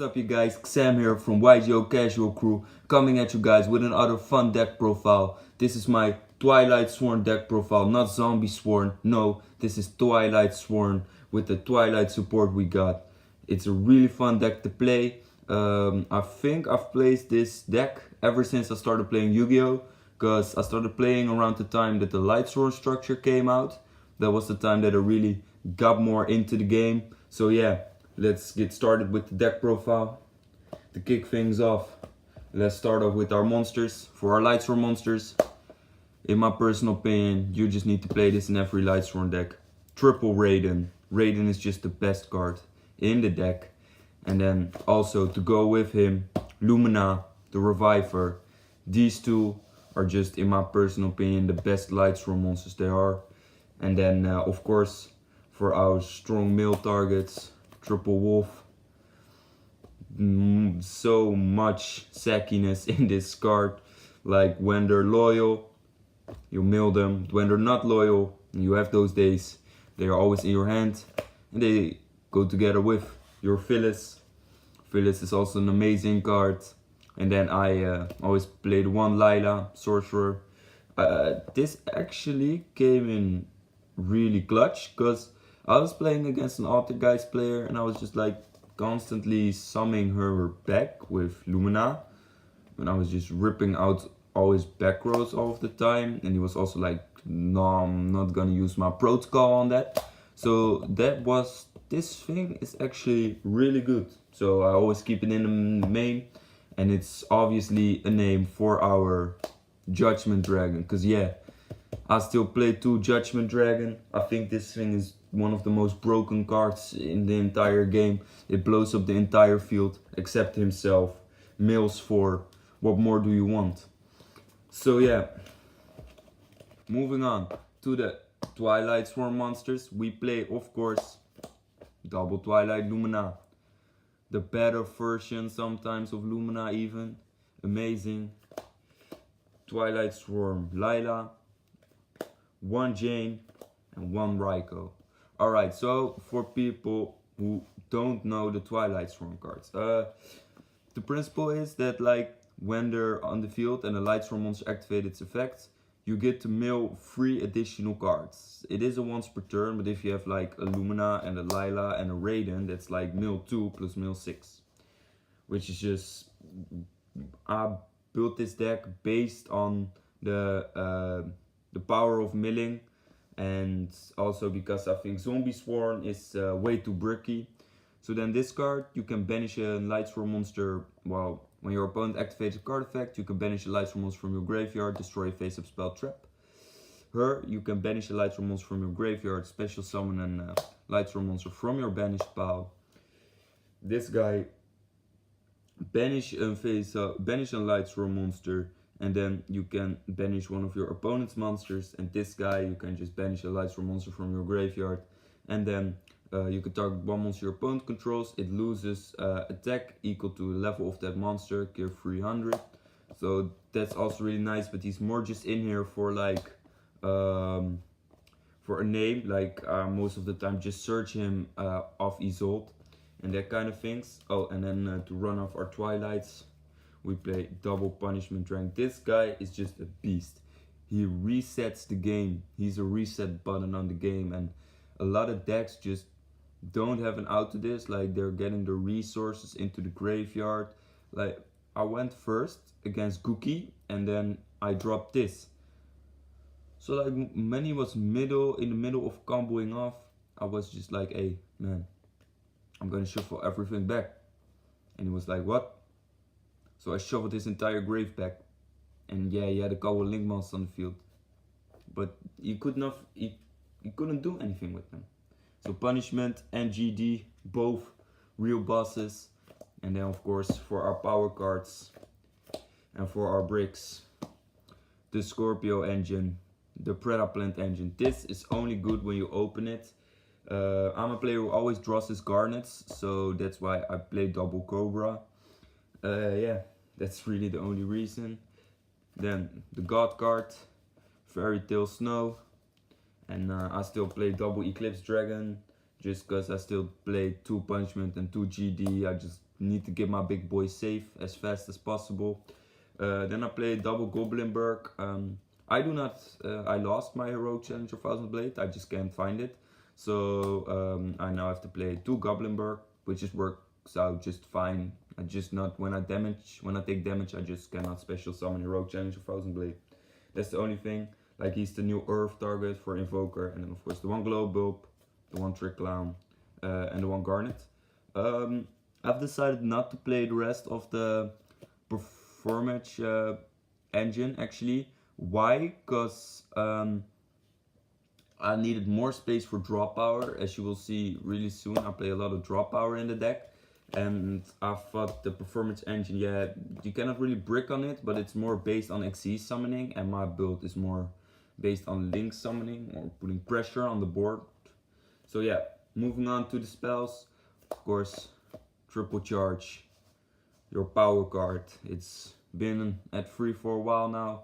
up you guys, Sam here from YGO Casual Crew, coming at you guys with another fun deck profile. This is my Lightsworn deck profile, not Zombie Sworn, no, this is Lightsworn with the Twilight support we got. It's a really fun deck to play. I think I've played this deck ever since I started playing Yu-Gi-Oh! Because I started playing around the time that the Lightsworn structure came out. That was the time that I really got more into the game. So yeah, let's get started with the deck profile. To kick things off, let's start off with our monsters. For our Lightsworn monsters, in my personal opinion, you just need to play this in every Lightsworn deck. Triple Raiden. Raiden is just the best card in the deck. And then also to go with him, Lumina, the Reviver. These two are just, in my personal opinion, the best Lightsworn monsters there are. And then of course, for our strong male targets, Triple Wolf. So much sackiness in this card. Like when they're loyal, you mill them. When they're not loyal, you have those days, they are always in your hand. And they go together with your Phyllis. Phyllis is also an amazing card. And then I always played one Lila, Sorcerer. This actually came in really clutch, because I was playing against an Altergeist player and I was just like constantly summoning her back with Lumina. And I was just ripping out all his back rows all of the time. And he was also like, no, I'm not gonna use my protocol on that. So this thing is actually really good. So I always keep it in the main. And it's obviously a name for our Judgment Dragon. Because yeah, I still play 2 Judgment Dragon. I think this thing is one of the most broken cards in the entire game. It blows up the entire field except himself. Mills 4. What more do you want? So yeah, moving on to the Lightsworn monsters. We play, of course, double Twilight Lumina. The better version sometimes of Lumina even. Amazing. Lightsworn Lila. 1 Jane and 1 Raikou. Alright, so for people who don't know the Lightsworn cards. The principle is that like when they're on the field and a Lightsworn monster activates its effect, you get to mill 3 additional cards. It is a once per turn, but if you have like a Lumina and a Lila and a Raiden, that's like mill 2 plus mill 6. Which is just, I built this deck based on the power of milling, and also because I think Zombie Sworn is way too bricky. So then this card, you can banish a Lightsworn monster. Well, when your opponent activates a card effect, you can banish a Lightsworn monster from your graveyard, destroy a face-up spell trap. Her, you can banish a Lightsworn monster from your graveyard, special summon a Lightsworn monster from your banished pile. This guy, banish a Lightsworn monster, and then you can banish one of your opponent's monsters. And this guy, you can just banish a Lightsworn monster from your graveyard. And then you can target one monster your opponent controls. It loses attack equal to the level of that monster, gear 300. So that's also really nice, but he's more just in here for like, for a name. Like most of the time just search him off Isolde and that kind of things. Oh, and then to run off our Twilights, we play double Punishment Dragon. This guy is just a beast. He resets the game. He's a reset button on the game, and a lot of decks just don't have an out to this. Like they're getting the resources into the graveyard. Like I went first against Gookie and then I dropped this. So like Manny was in the middle of comboing off. I was just like, hey man, I'm gonna shuffle everything back. And he was like, what? So I shuffled his entire grave back. And yeah, he had a couple Link monsters on the field. But he couldn't do anything with them. So Punishment and GD, both real bosses. And then of course for our power cards and for our bricks, the Scorpio engine, the Predaplant engine. This is only good when you open it. I'm a player who always draws his garnets, so that's why I play double Cobra. Yeah, that's really the only reason. Then the God card, Fairy Tale Snow. And I still play double Eclipse Dragon, just because I still play 2 Punishment and 2 GD. I just need to get my big boy safe as fast as possible. Then I play double Goblinberg. I do not, I lost my Heroic Challenger Thousand Blade, I just can't find it. So I now have to play 2 Goblinberg, which just works out just fine. I just not, when I take damage, I just cannot special summon Heroic Challenger Thousand Blade. That's the only thing. Like, he's the new Earth target for Invoker, and then of course the 1 Glow Bulb, the 1 Trick Clown, and the 1 Garnet. I've decided not to play the rest of the Performance engine actually. Why? Because I needed more space for draw power. As you will see really soon, I play a lot of draw power in the deck. And I thought the Performance engine, yeah, you cannot really brick on it, but it's more based on XC summoning, and my build is more based on link summoning or putting pressure on the board. So yeah, moving on to the spells. Of course, triple charge, your power card. It's been at 3 for a while now.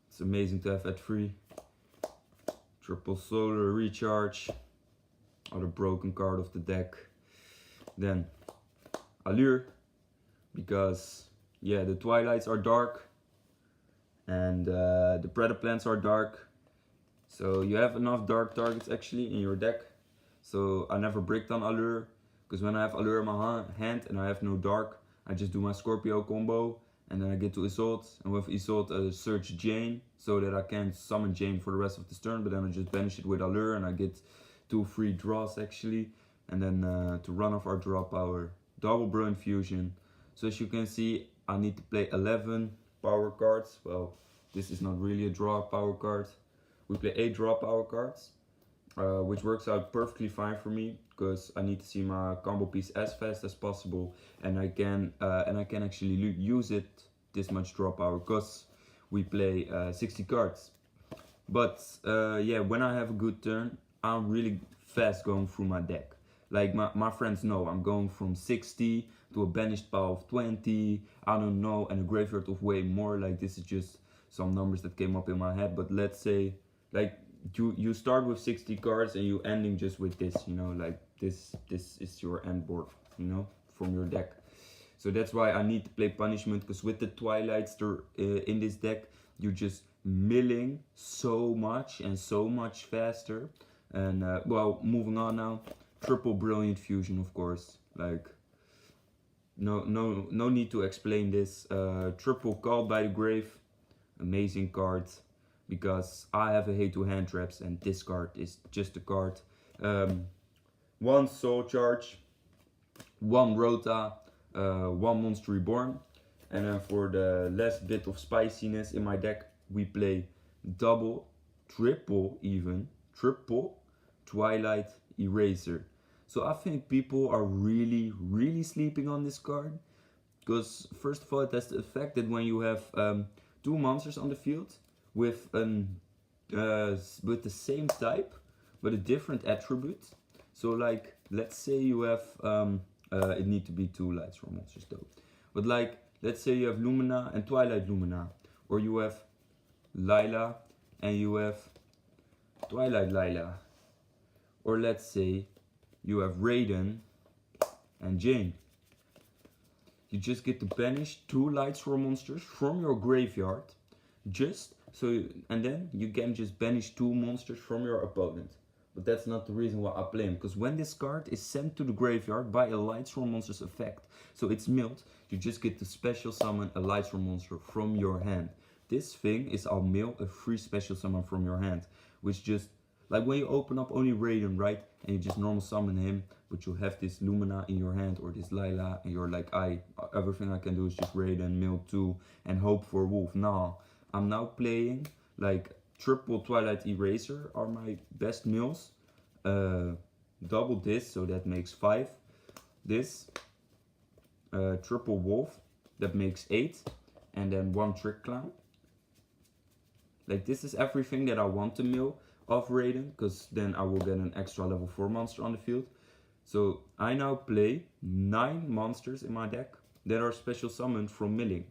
It's amazing to have at 3. Triple solar recharge, or the broken card of the deck. Then Allure, because yeah, the Twilights are dark and the Predator Plants are dark, so you have enough dark targets actually in your deck. So I never bricked on Allure, because when I have Allure in my hand and I have no dark, I just do my Scorpio combo and then I get to Isolde, and with Isolde I search Jane so that I can summon Jane for the rest of the turn, but then I just banish it with Allure and I get 2 free draws actually. And then to run off our draw power, double Brilliant Fusion. So as you can see, I need to play 11 power cards. Well, this is not really a draw power card. We play 8 draw power cards, which works out perfectly fine for me, because I need to see my combo piece as fast as possible, and I can actually use it this much draw power, because we play 60 cards. But yeah, when I have a good turn, I'm really fast going through my deck. Like my friends know, I'm going from 60 to a banished power of 20, I don't know, and a graveyard of way more. Like, this is just some numbers that came up in my head. But let's say, like, you start with 60 cards and you ending just with this, you know, like this is your end board, you know, from your deck. So that's why I need to play Punishment, because with the Twilights in this deck, you're just milling so much and so much faster. And well, moving on now. Triple Brilliant Fusion, of course. Like, no need to explain this. Triple Called by the Grave, amazing card, because I have a hate to hand traps, and this card is just a card. 1 Soul Charge, 1 Rota, 1 Monster Reborn, and then for the last bit of spiciness in my deck, we play double, triple Twilight Eraser. So I think people are really sleeping on this card, because first of all, it has the effect that when you have 2 monsters on the field with the same type but a different attribute. So like, let's say you have it need to be 2 Lightsworn monsters though, but like, let's say you have Lumina and Twilight Lumina, or you have Lila and you have Twilight Lila, or let's say you have Raiden and Jane. You just get to banish 2 Lightsworn monsters from your graveyard, just so, and then you can just banish 2 monsters from your opponent. But that's not the reason why I play him, because when this card is sent to the graveyard by a Lightsworn monster's effect, so it's milled, you just get to special summon a Lightsworn monster from your hand. This thing is, I'll mill a free special summon from your hand, which just, like when you open up only Raiden, right, and you just normal summon him, but you have this Lumina in your hand or this Lila, and you're like, everything I can do is just Raiden, mill 2, and hope for Wolf. Nah, I'm now playing like triple Twilight Eraser are my best mills, double this, so that makes 5, this, triple Wolf, that makes 8, and then 1 Trick Clown. Like, this is everything that I want to mill of Raiden, because then I will get an extra level 4 monster on the field. So I now play 9 monsters in my deck that are special summoned from milling.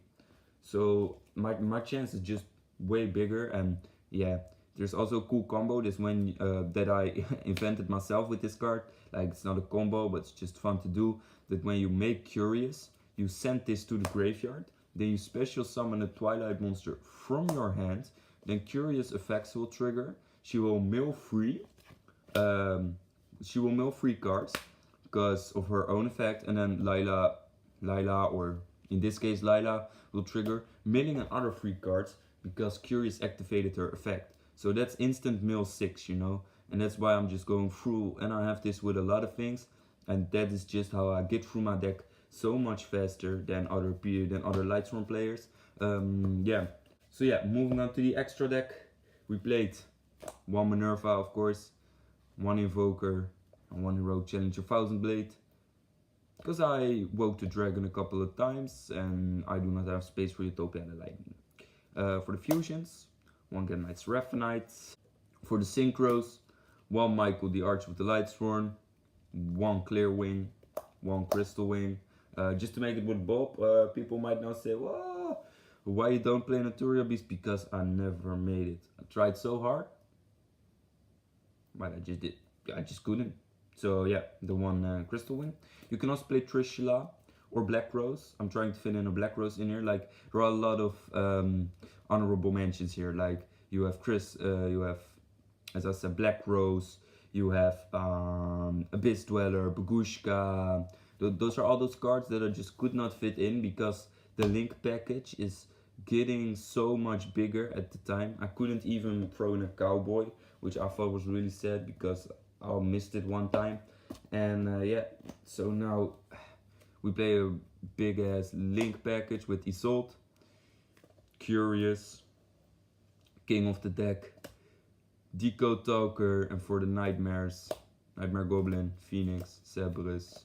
So my chance is just way bigger, and yeah, There's also a cool combo. This when that I invented myself with this card. Like it's not a combo, but it's just fun to do. That when you make Curious, you send this to the graveyard. Then you special summon a Twilight monster from your hand. Then Curious effects will trigger. She will mill free. She will mill free cards because of her own effect. And then Lila, or in this case Lila, will trigger milling and other free cards because Curious activated her effect. So that's instant mill 6, you know. And that's why I'm just going through. And I have this with a lot of things. And that is just how I get through my deck so much faster than other Lightsworn players. Yeah. So yeah, moving on to the extra deck. We played one Minerva, of course, one Invoker, and one Heroic Challenger Thousand Blade. Because I woke the dragon a couple of times and I do not have space for Utopia and the Lightning. For the fusions, one Knight Seraphinite. For the synchros, one Michael the Archer with the Lightsworn, one Clear Wing, one Crystal Wing. Just to make it with Bob, people might now say, whoa, why you don't play Naturia Beast? Because I never made it. I tried so hard, but I just couldn't. So yeah, the one Crystal Wing. You can also play Trishula or Black Rose. I'm trying to fit in a Black Rose in here. Like there are a lot of honorable mentions here. Like you have you have, as I said, Black Rose. You have Abyss Dweller, Bagushka. Those are all those cards that I just could not fit in because the link package is getting so much bigger at the time. I couldn't even throw in a Cowboy, which I thought was really sad because I missed it one time. And yeah, so now we play a big ass link package with Isolde, Curious, King of the Deck, Decode Talker, and for the Nightmares, Nightmare Goblin, Phoenix, Cerberus,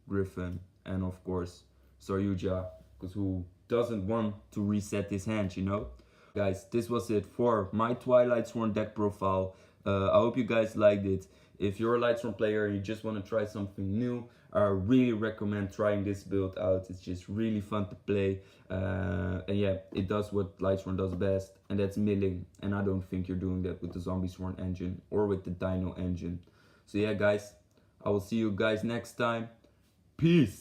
Griffin, and of course Saryuja, because who doesn't want to reset his hand, you know? Guys, this was it for my Lightsworn deck profile. I hope you guys liked it. If you're a Lightsworn player and you just want to try something new, I really recommend trying this build out. It's just really fun to play. And yeah, it does what Lightsworn does best, and that's milling. And I don't think you're doing that with the Zombie Sworn engine or with the Dino engine. So yeah, guys, I will see you guys next time. Peace!